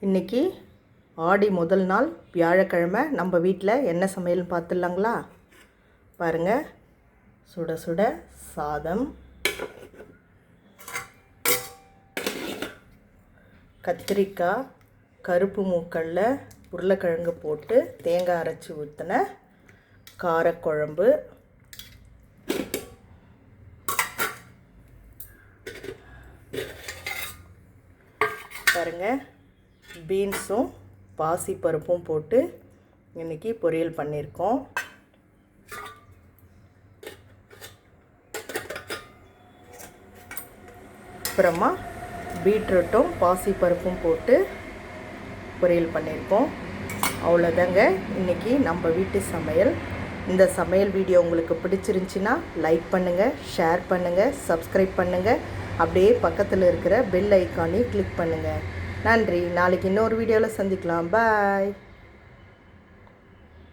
இன்றைக்கி ஆடி முதல் நாள் வியாழக்கிழமை நம்ம வீட்டில் என்ன சமையல்னு பார்த்துடலாங்களா? பாருங்கள், சுட சுட சாதம், கத்திரிக்காய், கருப்பு மூக்கல்ல உருளைக்கிழங்கு போட்டு தேங்காய் அரைச்சி ஊற்றின காரக்குழம்பு, பாருங்கள், பீன்ஸும் பாசி பருப்பும் போட்டு இன்றைக்கி பொரியல் பண்ணியிருக்கோம். அப்புறமா பீட்ரூட்டும் பாசி பருப்பும் போட்டு பொரியல் பண்ணியிருக்கோம். அவ்வளோதாங்க இன்றைக்கி நம்ம வீட்டு சமையல். இந்த சமையல் வீடியோ உங்களுக்கு பிடிச்சிருந்துச்சின்னா லைக் பண்ணுங்கள், ஷேர் பண்ணுங்கள், சப்ஸ்கிரைப் பண்ணுங்கள். அப்படியே பக்கத்தில் இருக்கிற பெல் ஐக்கானையும் கிளிக் பண்ணுங்கள். நன்றி. நாளைக்கு இன்னொரு வீடியோவில் சந்திக்கலாம். பாய்.